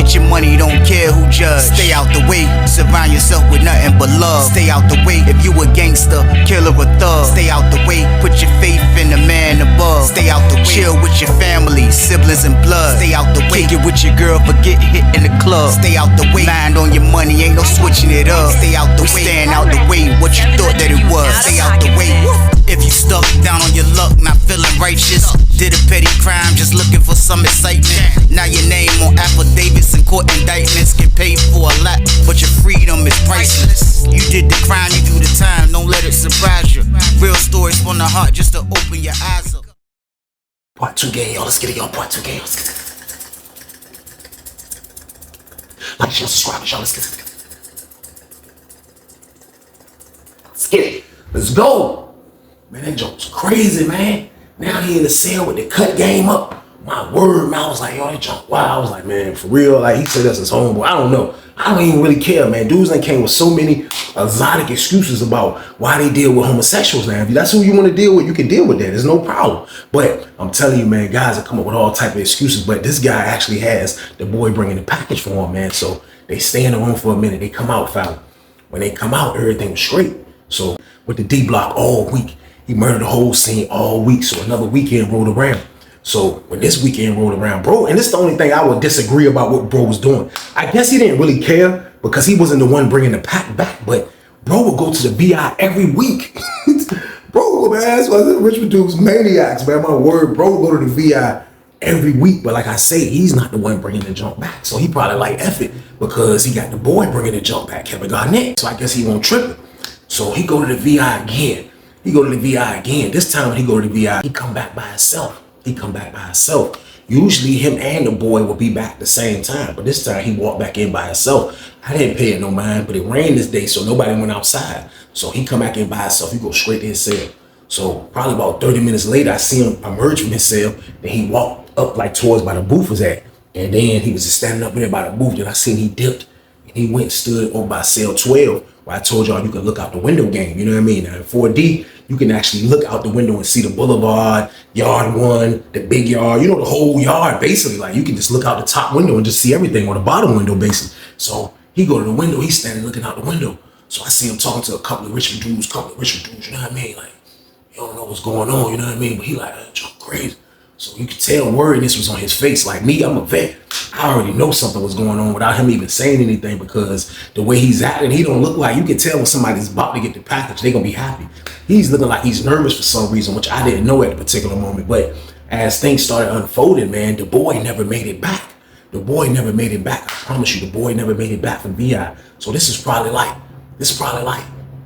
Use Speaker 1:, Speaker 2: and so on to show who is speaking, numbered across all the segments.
Speaker 1: Get your money, don't care who judge. Stay out the way, surround yourself with nothing but love. Stay out the way, if you a gangster, killer or thug. Stay out the way, put your faith in the man above. Stay out the way, chill with your family, siblings and blood. Stay out the way, kick it with your girl, forget hit in the club. Stay out the way, mind on your money, ain't no switching it up. Stay out the way, stand out the way, what you thought that it was. Stay out the way. If you stuck down on your luck, not feeling righteous, did a petty crime, just looking for some excitement. Now your name on affidavits and court indictments, get paid for a lot, but your freedom is priceless. You did the crime, you do the time, don't let it surprise you. Real stories from the heart, just to open your eyes up.
Speaker 2: Part 2 game, y'all. Let's get it, y'all. Part 2 game. Let's get it. Like, share, subscribe, y'all. Let's get it. Let's get it. Let's go. Man, that joke's crazy, man. Now he in the cell with the cut game up. My word, man. I was like, yo, that joke, wow. I was like, man, for real. Like, he said that's his homeboy. I don't know. I don't even really care, man. Dudes that came with so many exotic excuses about why they deal with homosexuals now. If that's who you want to deal with, you can deal with that. There's no problem. But I'm telling you, man, guys are come up with all type of excuses. But this guy actually has the boy bringing the package for him, man. So they stay in the room for a minute. They come out, foul. When they come out, everything was straight. So with the D block all week, he murdered the whole scene all week. So another weekend rolled around. So when this weekend rolled around, bro, and this is the only thing I would disagree about what bro was doing. I guess he didn't really care because he wasn't the one bringing the pack back, but bro would go to the VI every week. Bro, man, that's why Richmond dudes maniacs, man. My word, bro would go to the VI every week. But like I say, he's not the one bringing the junk back. So he probably like F it because he got the boy bringing the junk back, Kevin Garnett. So I guess he won't trip it. So he go to the VI again. He go to the VI again. This time when he go to the VI, he come back by himself. He come back by himself. Usually him and the boy will be back at the same time, but this time he walked back in by himself. I didn't pay it no mind, but it rained this day, so nobody went outside. So he come back in by himself. He go straight to his cell. So probably about 30 minutes later, I see him emerge from his cell. Then he walked up like towards by the booth was at, and then he was just standing up there by the booth. Then I seen he dipped, and he went and stood over by cell 12, where I told y'all you could look out the window game. You know what I mean? Now in 4D. You can actually look out the window and see the boulevard, yard 1, the big yard, you know, the whole yard, basically. Like, you can just look out the top window and just see everything, or the bottom window, basically. So he go to the window, he's standing looking out the window. So I see him talking to a couple of Richmond dudes, you know what I mean? Like, you don't know what's going on, you know what I mean? But he like, that's crazy. So you could tell worriness was on his face. Like me, I'm a vet. I already know something was going on without him even saying anything, because the way he's acting, he don't look like, you can tell when somebody's about to get the package, they're gonna be happy. He's looking like he's nervous for some reason, which I didn't know at the particular moment. But as things started unfolding, man, the boy never made it back. The boy never made it back. I promise you, the boy never made it back from VI. So this is probably like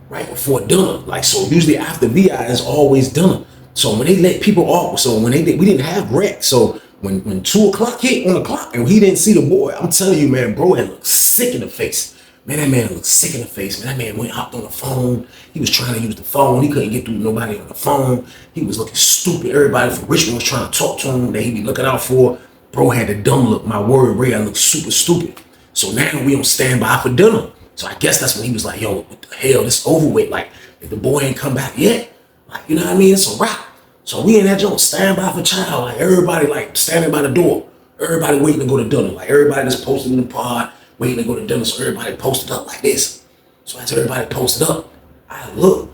Speaker 2: right before dinner. Like, so usually after VI is always dinner. So when they let people off, so when we didn't have rec. So when 2 o'clock hit on the clock and he didn't see the boy, I'm telling you, man, bro had looked sick in the face. Man, that man looked sick in the face. Man, that man went hopped on the phone. He was trying to use the phone. He couldn't get through to nobody on the phone. He was looking stupid. Everybody from Richmond was trying to talk to him that he be looking out for. Bro had the dumb look. My word, Ray, I look super stupid. So now we on standby for dinner. So I guess that's when he was like, yo, what the hell, this overweight. Like, if the boy ain't come back yet, like, you know what I mean? It's a wrap. So we in that joint, standby for child. Like, everybody like standing by the door. Everybody waiting to go to dinner. Like, everybody just posted in the pod, waiting to go to dinner. So everybody posted up like this. So as everybody posted up, I look.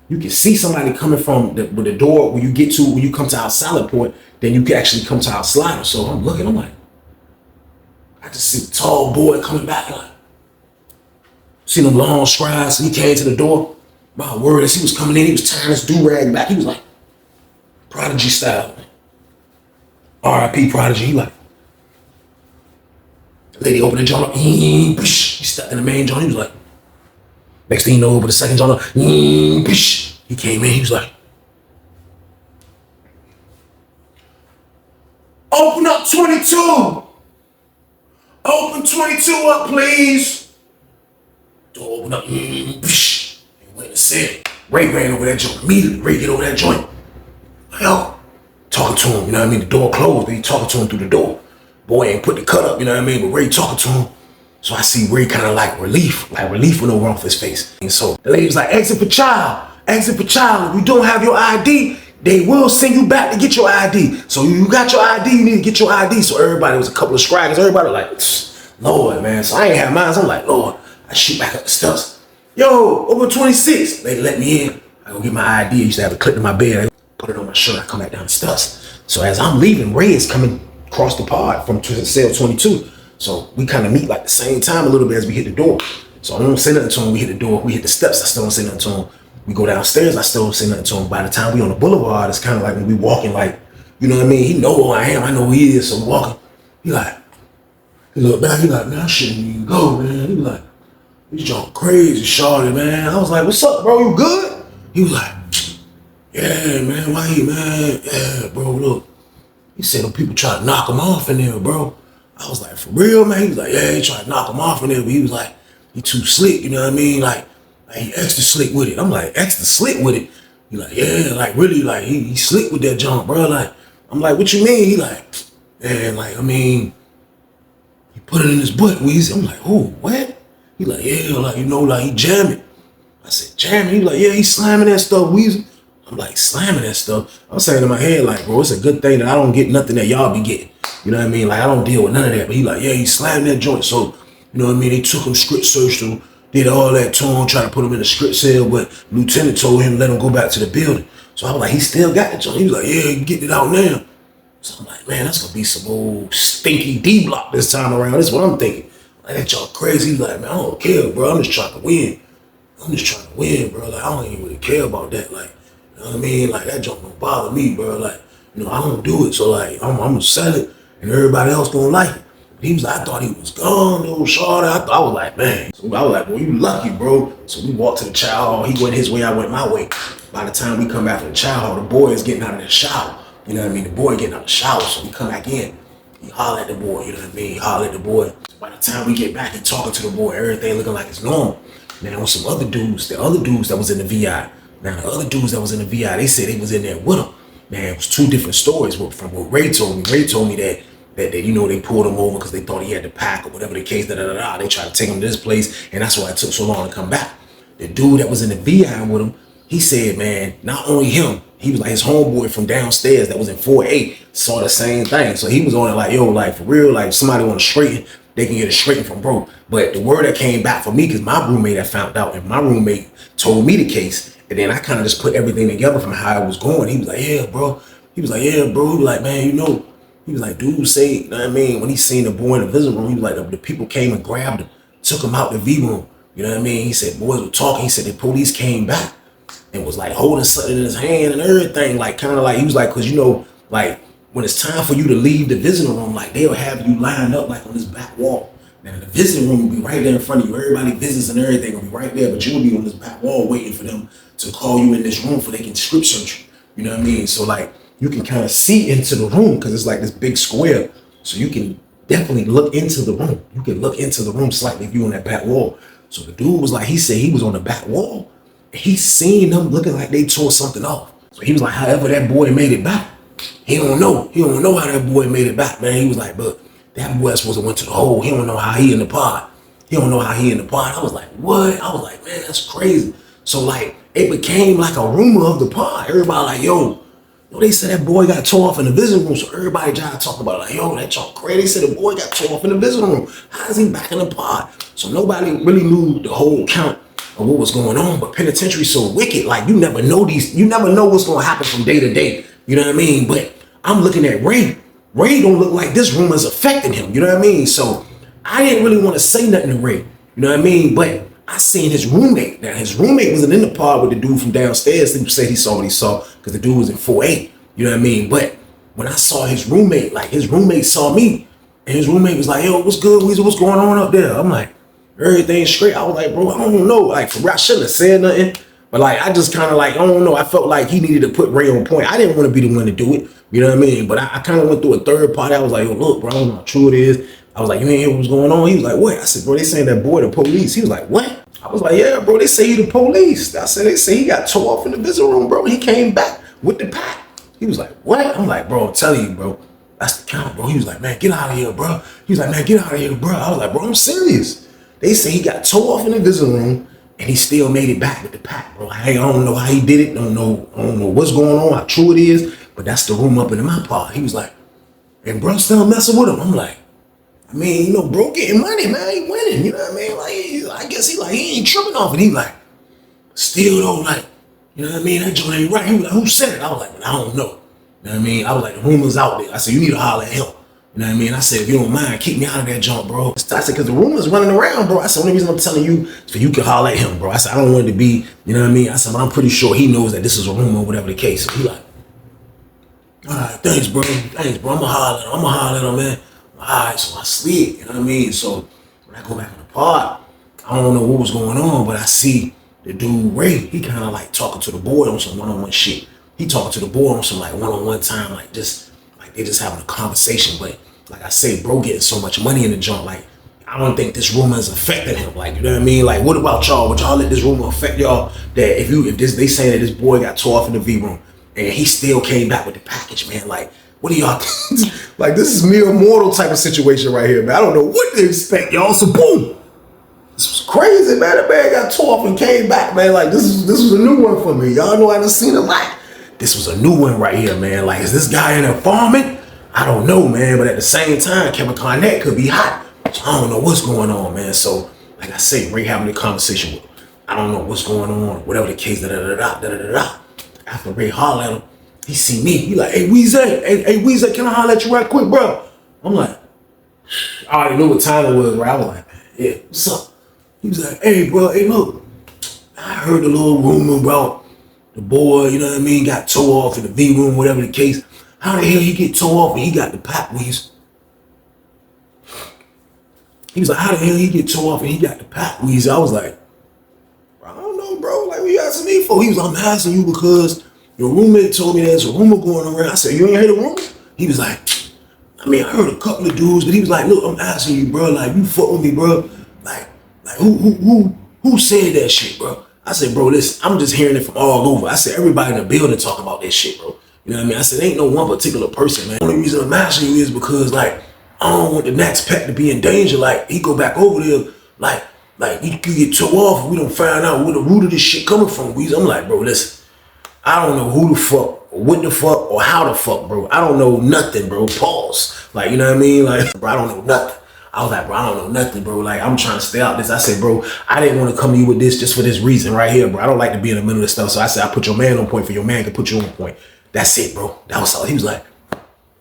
Speaker 2: You can see somebody coming from the door when you come to our salad port, then you can actually come to our slider. So I'm looking, I'm like, I just see the tall boy coming back, like, see them long strides. He came to the door. My word, as he was coming in, he was tying his do-rag back. He was like, Prodigy style. R.I.P. Prodigy. He like, the lady opened the joint up. He stepped in the main joint. He was like, next thing you know, over the second joint up. He came in. He was like, open up 22. Open 22 up, please. Door open up. He went and said, Ray ran over that joint. Immediately, Ray get over that joint. Yo, talking to him, you know what I mean? The door closed, but he talking to him through the door. Boy ain't put the cut up, you know what I mean? But Ray talking to him. So I see Ray kind of like relief went over off his face. And so the lady was like, exit for child. If you don't have your ID, they will send you back to get your ID. So you got your ID, you need to get your ID. So everybody was a couple of scribes. Everybody like, Lord, man. So I ain't have mine. So I'm like, Lord, I shoot back up the steps. Yo, over 26. They let me in. I go get my ID. I used to have it clipped in my bed. I put it on my shirt. I come back down the steps. So as I'm leaving, Ray is coming across the pod from cell 22. So we kind of meet like the same time a little bit as we hit the door. So I don't say nothing to him. We hit the door. We hit the steps. I still don't say nothing to him. We go downstairs. I still don't say nothing to him. By the time we on the boulevard, it's kind of like when we walking like, you know what I mean? He know who I am. I know who he is. So we walking. He look back. He like, man, I shouldn't even go, man. He like, this junk crazy, shorty, man. I was like, what's up, bro? You good? He was like, yeah, man. Why you, man? Yeah, bro, look. He said, them people try to knock him off in there, bro. I was like, for real, man? He was like, yeah, he tried to knock him off in there, but he was like, he too slick, you know what I mean? Like he extra slick with it. I'm like, extra slick with it? He like, yeah, like really, like he slick with that junk, bro. Like, I'm like, what you mean? He like, yeah, like, I mean, he put it in his butt, Weezy. I'm like, oh, what? He like, yeah, like, you know, like he jamming. I said, jamming? He like, yeah, he slamming that stuff, Weezy. I'm like, slamming that stuff. I'm saying in my head, like, bro, it's a good thing that I don't get nothing that y'all be getting. You know what I mean? Like, I don't deal with none of that. But he like, yeah, he slammed that joint. So, you know what I mean? They took him, script searched him, did all that to him, tried to put him in a script cell, but Lieutenant told him, let him go back to the building. So I was like, he still got the joint. He was like, yeah, you can get it out now. So I'm like, man, that's gonna be some old stinky D block this time around. That's what I'm thinking. Like, that y'all crazy. He's like, man, I don't care, bro. I'm just trying to win. I'm just trying to win, bro. Like, I don't even really care about that. Like, you know what I mean? Like, that junk don't bother me, bro. Like, you know, I don't do it. So, like, I'm gonna sell it and everybody else gonna like it. But he was like, I thought he was gone, little shorty. I was like, man. So I was like, well, you lucky, bro. So we walked to the chow hall. He went his way, I went my way. By the time we come back from the chow hall, the boy is getting out of the shower. You know what I mean? The boy getting out of the shower. So we come back in. He holler at the boy, you know what I mean? He holler at the boy. So by the time we get back, he talking to the boy, everything looking like it's normal. Now, with some other dudes, the other dudes that was in the VI, now the other dudes that was in the VI, they said they was in there with him. Man, it was two different stories from what Ray told me. Ray told me that you know, they pulled him over because they thought he had the pack or whatever the case, They tried to take him to this place, and that's why it took so long to come back. The dude that was in the VI with him, he said, man, not only him, he was like his homeboy from downstairs that was in 4A saw the same thing. So he was on it like, yo, like for real, like somebody want to straighten, they can get it straightened from bro. But the word that came back for me, because my roommate had found out, and my roommate told me the case, and then I kind of just put everything together from how it was going. He was like, yeah, bro. He was like, yeah, bro. He was like, man, you know, he was like, dude, say, you know what I mean? When he seen the boy in the visiting room, he was like, the people came and grabbed him, took him out the V room. You know what I mean? He said, boys were talking. He said, the police came back and was like holding something in his hand and everything. Like, kind of like, he was like, cause you know, like when it's time for you to leave the visiting room, like they'll have you lined up like on this back wall. Now the visiting room will be right there in front of you. Everybody visits and everything will be right there, but you'll be on this back wall waiting for them to call you in this room for they can script search you. You know what I mean? So like, you can kind of see into the room because it's like this big square. So you can definitely look into the room. You can look into the room slightly if you're on that back wall. So the dude was like, he said he was on the back wall. He seen them looking like they tore something off. So he was like, however that boy made it back, he don't know. He don't know how that boy made it back, man. He was like, but that boy supposed to went to the hole. He don't know how he in the pod. He don't know how he in the pod. I was like, what? I was like, man, that's crazy. So like, it became like a rumor of the pod. Everybody like, yo, they said that boy got tore off in the visiting room. So everybody tried to talk about it. Like, yo, that y'all crazy. They said the boy got tore off in the visiting room. How is he back in the pod? So nobody really knew the whole count of what was going on. But penitentiary's so wicked. Like, you never know what's going to happen from day to day. You know what I mean? But I'm looking at Ray. Ray don't look like this rumor is affecting him. You know what I mean? So I didn't really want to say nothing to Ray. You know what I mean? But I seen his roommate. Now, his roommate wasn't in the pod with the dude from downstairs. He said he saw what he saw because the dude was in 4A. You know what I mean? But when I saw his roommate, like his roommate saw me, and his roommate was like, yo, what's good, Weezy? What's going on up there? I'm like, everything's straight. I was like, bro, I don't know. Like, for real, I shouldn't have said nothing. But like, I just kind of like, I don't know. I felt like he needed to put Ray on point. I didn't want to be the one to do it. You know what I mean? But I kind of went through a third party. I was like, yo, look, bro, I don't know how true it is. I was like, you ain't hear what's going on? He was like, what? I said, bro, they saying that boy the police. He was like, what? I was like, yeah, bro, they say he the police. I said, they say he got tore off in the visiting room, bro. He came back with the pack. He was like, what? I'm like, bro, I'm telling you, bro. That's the count, bro. He was like, man, get out of here, bro. He was like, man, get out of here, bro. I was like, bro, I'm serious. They say he got tore off in the visiting room and he still made it back with the pack, bro. I don't know how he did it. I don't know what's going on, how true it is, but that's the room up in my pod. He was like, and bro still messing with him. I'm like, I mean, you know, bro getting money, man. He winning, you know what I mean? Like, I guess he ain't tripping off it. He like, still though, like, you know what I mean? That joint ain't right. He was like, who said it? I was like, man, I don't know. You know what I mean? I was like, the rumors out there. I said, you need to holler at him. You know what I mean? I said, if you don't mind, keep me out of that junk, bro. I said, because the rumors running around, bro. I said, the only reason I'm telling you is for you can holler at him, bro. I said, I don't want it to be, you know what I mean? I said, but I'm pretty sure he knows that this is a rumor or whatever the case. So he like, all right, thanks, bro. Thanks, bro. I'm gonna holler at him, man. All right, so I slid, you know what I mean? So when I go back in the pod, I don't know what was going on, but I see the dude, Ray, he kind of like talking to the boy on some one-on-one shit. He talking to the boy on some like one-on-one time, like just, like they just having a conversation. But like I say, bro getting so much money in the joint, like, I don't think this rumor is affecting him. Like, you know what I mean? Like, what about y'all? Would y'all let this rumor affect y'all? That if they saying that this boy got tore off in the V room and he still came back with the package, man, like, what do y'all think? Like, this is mere mortal type of situation right here, man. I don't know what to expect, y'all. So boom. This was crazy, man. That man got tore off and came back, man. Like, this was a new one for me. Y'all know I done seen it. Like, this was a new one right here, man. Like, is this guy in there farming? I don't know, man. But at the same time, Kevin Garnett could be hot. So I don't know what's going on, man. So, like I say, Ray having a conversation with him. I don't know what's going on, whatever the case, da-da-da-da-da-da-da. After Ray holler at him, he see me. He like, hey, Weezy, hey, Weezy, can I holler at you right quick, bro? I'm like, I already knew what time it was, right? I was like, yeah, what's up? He was like, hey, bro, hey, look, I heard a little rumor about the boy, you know what I mean, got tore off in the V room, whatever the case. How the hell he get tore off and he got the pop wheeze? He was like, how the hell he get tore off and he got the pop wheeze? I was like, I don't know, bro. Like, what you asking me for? He was like, I'm asking you because your roommate told me there's a rumor going around. I said, you ain't heard the rumor? He was like, I mean, I heard a couple of dudes, but he was like, look, I'm asking you, bro. Like, you fuck with me, bro. Like who said that shit, bro? I said, bro, listen, I'm just hearing it from all over. I said, everybody in the building talking about this shit, bro. You know what I mean? I said, ain't no one particular person, man. The only reason I'm asking you is because, like, I don't want the next pet to be in danger. Like, he go back over there, like you get tore off and we don't find out where the root of this shit coming from. I'm like, bro, listen, I don't know who the fuck, or what the fuck, or how the fuck, bro. I don't know nothing, bro. Pause. Like, you know what I mean? Like, bro, I don't know nothing. I was like, bro, I don't know nothing, bro. Like, I'm trying to stay out this. I said, bro, I didn't want to come to you with this just for this reason right here, bro. I don't like to be in the middle of this stuff. So I said, I put your man on point for your man can put you on point. That's it, bro. That was all. He was like,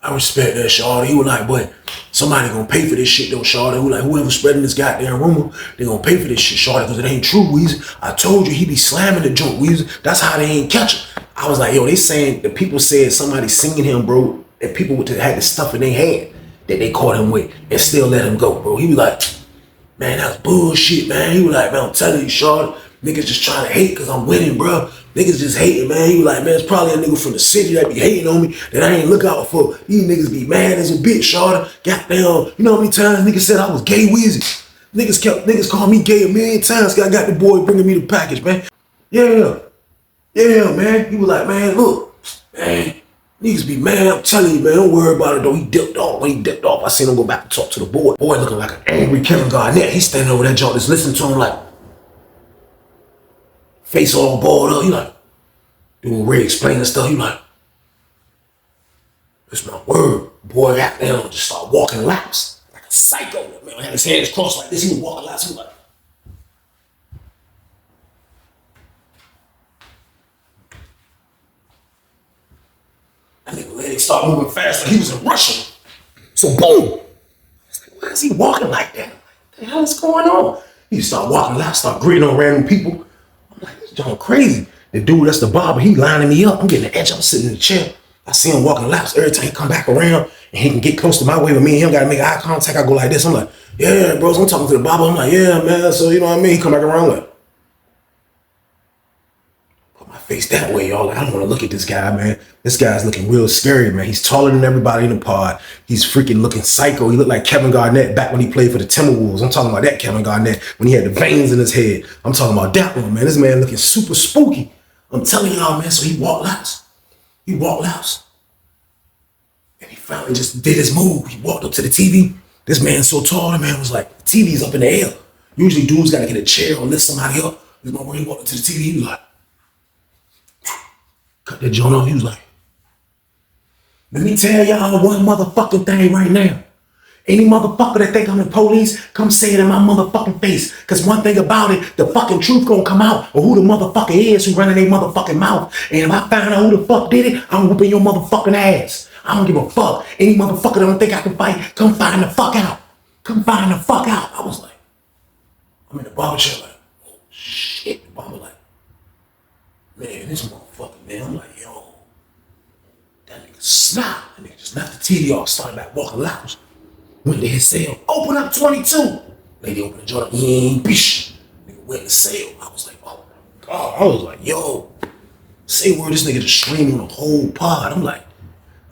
Speaker 2: I respect that, Shawty. He was like, but somebody gonna pay for this shit, though, Shawty. He was like, whoever spreading this goddamn rumor, they gonna pay for this shit, Shawty, because it ain't true, Weezy. I told you he be slamming the joint, Weezy. That's how they ain't catch him. I was like, yo, they saying, the people said somebody singing him, bro, and people had the stuff in their hand that they caught him with and still let him go, bro. He was like, man, that's bullshit, man. He was like, man, I'm telling you, Shawty, niggas just trying to hate because I'm winning, bro. Niggas just hating, man. He was like, man, it's probably a nigga from the city that be hating on me that I ain't look out for. These niggas be mad as a bitch, Shawty. Goddamn, you know how many times niggas said I was gay, Weezy? Niggas called me gay a million times because I got the boy bringing me the package, man. Yeah, man. He was like, man, look, man, niggas be mad. I'm telling you, man, don't worry about it, though. He dipped off. When he dipped off, I seen him go back and talk to the boy. Boy looking like an angry Kevin Garnett. He's standing over that joint, just listening to him like, face all balled up. He like, dude, Ray explaining stuff. He like, it's my word. Boy got down and just start walking laps. Like a psycho. Man, had his hands crossed like this. He was walking laps. He was like, that nigga legs start moving fast like he was in Russia. So boom. I was like, why is he walking like that? What the hell is going on? He start walking laps, start greeting on random people. I'm like, this John crazy. The dude that's the barber, he lining me up. I'm getting the edge. I'm sitting in the chair. I see him walking laps. Every time he come back around and he can get close to my way with me and him, got to make eye contact. I go like this. I'm like, yeah, bro. So I'm talking to the barber. I'm like, yeah, man. So, you know what I mean? He come back around like, put my face that way, y'all. Like, I don't want to look at this guy, man. This guy's looking real scary, man. He's taller than everybody in the pod. He's freaking looking psycho. He looked like Kevin Garnett back when he played for the Timberwolves. I'm talking about that Kevin Garnett when he had the veins in his head. I'm talking about that one, man. This man looking super spooky. I'm telling y'all, man. So he walked laps. He walked laps. And he finally just did his move. He walked up to the TV. This man's so tall, the man was like, the TV's up in the air. Usually dudes got to get a chair or lift somebody up. This man, when he walked up to the TV, he was like, cut that joint off. He was like, let me tell y'all one motherfucking thing right now. Any motherfucker that think I'm the police, come say it in my motherfucking face. Cause one thing about it, the fucking truth gonna come out of who the motherfucker is who running their motherfucking mouth. And if I find out who the fuck did it, I'm whooping your motherfucking ass. I don't give a fuck. Any motherfucker that don't think I can fight, come find the fuck out. Come find the fuck out. I was like, I'm in the barber chair like, oh shit. The barber like, man, this motherfucker, man. I'm like, yo, that nigga snap. That nigga just left the TV off, started back walking loud. Went to his cell, open up 22. Lady opened the door, bish. Nigga went in the cell. I was like, oh my God. I was like, yo, say word, this nigga just streaming on the whole pod. I'm like,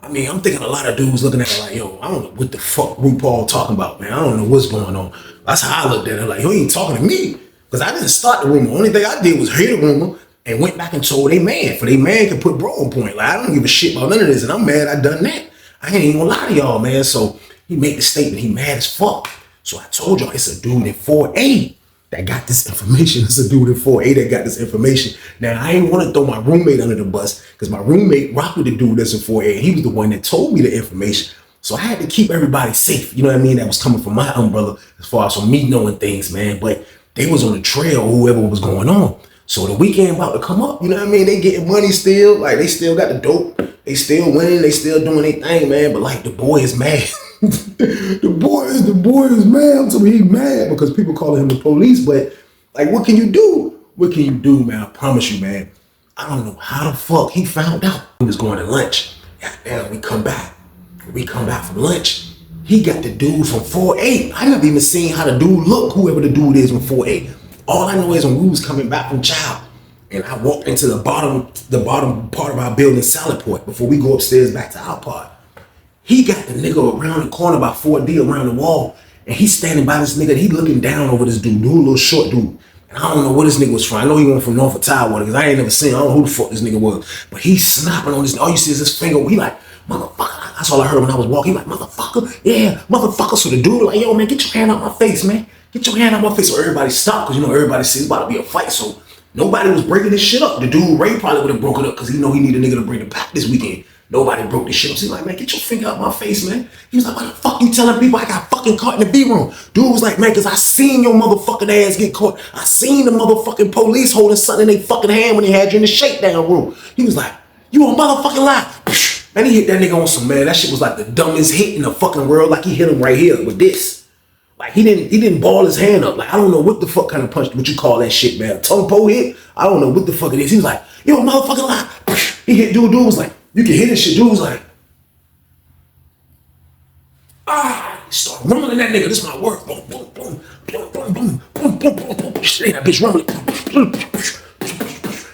Speaker 2: I mean, I'm thinking a lot of dudes looking at it like, yo, I don't know what the fuck RuPaul talking about, man. I don't know what's going on. That's how I looked at it. Like, he ain't talking to me. Because I didn't start the rumor. The only thing I did was hear the rumor and went back and told they man. For they man can put bro on point. Like, I don't give a shit about none of this. And I'm mad I done that. I ain't even gonna lie to y'all, man. So he made the statement. He mad as fuck. So I told y'all it's a dude in 4A that got this information. It's a dude in 4A that got this information. Now, I ain't want to throw my roommate under the bus because my roommate rocked with the dude that's in 4A. And he was the one that told me the information. So I had to keep everybody safe. You know what I mean? That was coming from my umbrella as far as from me knowing things, man. But they was on the trail, whoever was going on. So the weekend about to come up, you know what I mean? They getting money still. Like, they still got the dope. They still winning. They still doing their thing, man. But, like, the boy is mad. the boy is mad. I'm telling you, he's mad because people calling him the police. But, like, what can you do? What can you do, man? I promise you, man. I don't know how the fuck he found out. He was going to lunch. Goddamn, we come back. We come back from lunch. He got the dude from 4A. I never even seen how the dude look, whoever the dude is from 4A. All I know is when we was coming back from Child, and I walked into the bottom part of our building, Salad before we go upstairs back to our part. He got the nigga around the corner by 4D around the wall, and he's standing by this nigga. He looking down over this dude, a little short dude. And I don't know where this nigga was from. I know he went from North of Tidewater because I ain't never seen him. I don't know who the fuck this nigga was. But he's snapping on this. All you see is his finger. He like, motherfucker. That's all I heard when I was walking. He like, motherfucker. Yeah, motherfucker. So the dude like, yo, man, get your hand out my face, man. Get your hand out my face. So everybody stopped because, you know, everybody sees it's about to be a fight. So nobody was breaking this shit up. The dude, Ray, probably would have broke it up because he know he need a nigga to bring the pack this weekend. Nobody broke this shit up. So he's like, man, get your finger out my face, man. He was like, why the fuck you telling people I got fucking caught in the B-room? Dude was like, man, because I seen your motherfucking ass get caught. I seen the motherfucking police holding something in their fucking hand when they had you in the shakedown room. He was like, you a motherfucking lie. Man, he hit that nigga on some, man. That shit was like the dumbest hit in the fucking world. Like he hit him right here with this. Like he didn't ball his hand up. Like I don't know what the fuck kind of punch, what you call that shit, man. A tongue pole hit? I don't know what the fuck it is. He was like, yo, motherfucking lie. He hit dude was like, you can hit this shit. Dude was like, he started rumbling that nigga. This is my work. Boom, boom, boom, boom, boom, boom, boom, boom, boom, boom. That bitch rumbling.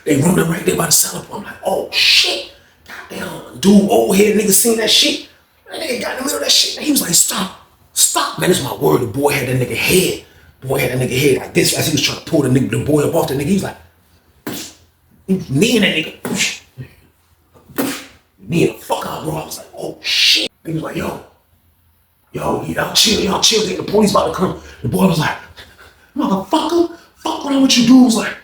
Speaker 2: They rumbling right there by the cellar. I'm like, oh shit. Goddamn, dude, old head nigga seen that shit. That nigga got in the middle of that shit. He was like, stop. Stop, man, this is my word. The boy had that nigga head. Boy had that nigga head like this as he was trying to pull the boy up off the nigga. He was like, kneeing that nigga. Kneeing the fuck out, bro. I was like, oh shit. He was like, yo, y'all chill. The police about to come. The boy was like, motherfucker, fuck around with you dudes. Like,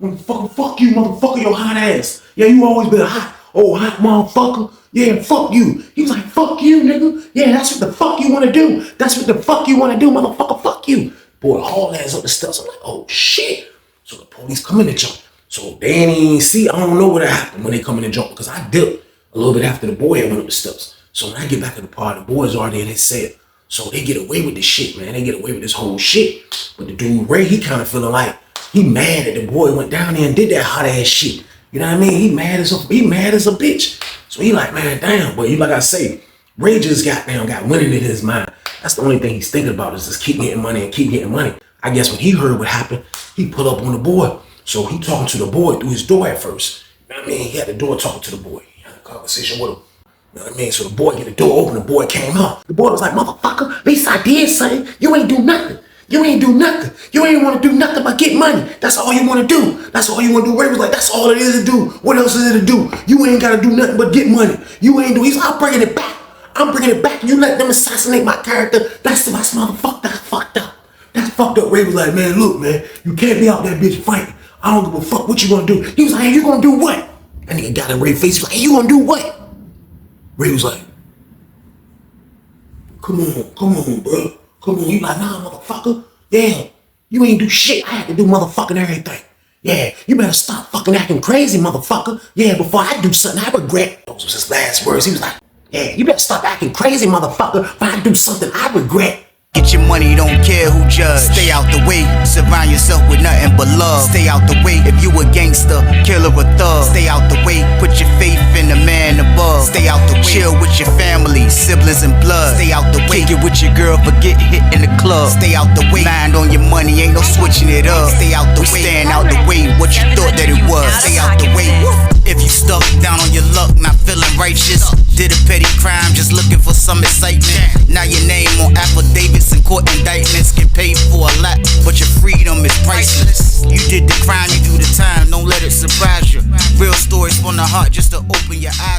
Speaker 2: motherfucker, fuck you, motherfucker, your hot ass. Yeah, you always been hot. Oh, hot motherfucker. Yeah, fuck you. He was like, fuck you, nigga. Yeah, that's what the fuck you want to do. That's what the fuck you want to do, motherfucker. Fuck you. Boy, haul ass up the steps. I'm like, oh, shit. So the police come in and jump. So they ain't even see. I don't know what happened when they come in and jump because I dipped a little bit after the boy had went up the steps. So when I get back to the party, the boys already in his cell. So they get away with this shit, man. They get away with this whole shit. But the dude, Ray, he kind of feeling like he mad that the boy went down there and did that hot ass shit. You know what I mean? He mad as a bitch. So he like, man, damn. But you like I say, Ray just got winning in his mind. That's the only thing he's thinking about is just keep getting money and keep getting money. I guess when he heard what happened, he put up on the boy. So he talking to the boy through his door at first. You know what I mean? He had the door talking to the boy. He had a conversation with him. You know what I mean? So the boy get the door open, the boy came out. The boy was like, motherfucker, at least I did something. You ain't do nothing. You ain't do nothing. You ain't want to do nothing but get money. That's all you want to do. That's all you want to do. Ray was like, that's all it is to do. What else is it to do? You ain't got to do nothing but get money. You ain't do. He's like, I'm bringing it back. I'm bringing it back. You let them assassinate my character. That's motherfucker. That's fucked up. That's fucked up. Ray was like, man, look, man, you can't be out there bitch fighting. I don't give a fuck what you gonna do. He was like, hey, you gonna do what? That nigga got in Ray's face. He was like, hey, you gonna do what? Ray was like, come on, bro. Come on. You like, nah, motherfucker. Yeah, you ain't do shit. I had to do motherfucking everything. Yeah, you better stop fucking acting crazy, motherfucker. Yeah, before I do something I regret. Those was his last words. He was like, yeah, you better stop acting crazy, motherfucker. Before I do something I regret.
Speaker 1: Get your money, don't care who judge. Stay out the way, surround yourself with nothing but love. Stay out the way if you a gangster, killer or thug. Stay out the way, put your faith in the man above. Stay out the way, chill with your family, siblings and blood. Stay out the way, kick it with your girl, forget hit in the club. Stay out the way, mind on your money, ain't no switching it up. Stay out the way, stand out the way, what you thought that it was. Stay out the way. If you stuck down on your luck, not feeling righteous, did a petty crime, just looking for some excitement. Now your name on affidavits and court indictments, get paid for a lot, but your freedom is priceless. You did the crime, you do the time, don't let it surprise you. Real stories from the heart, just to open your eyes.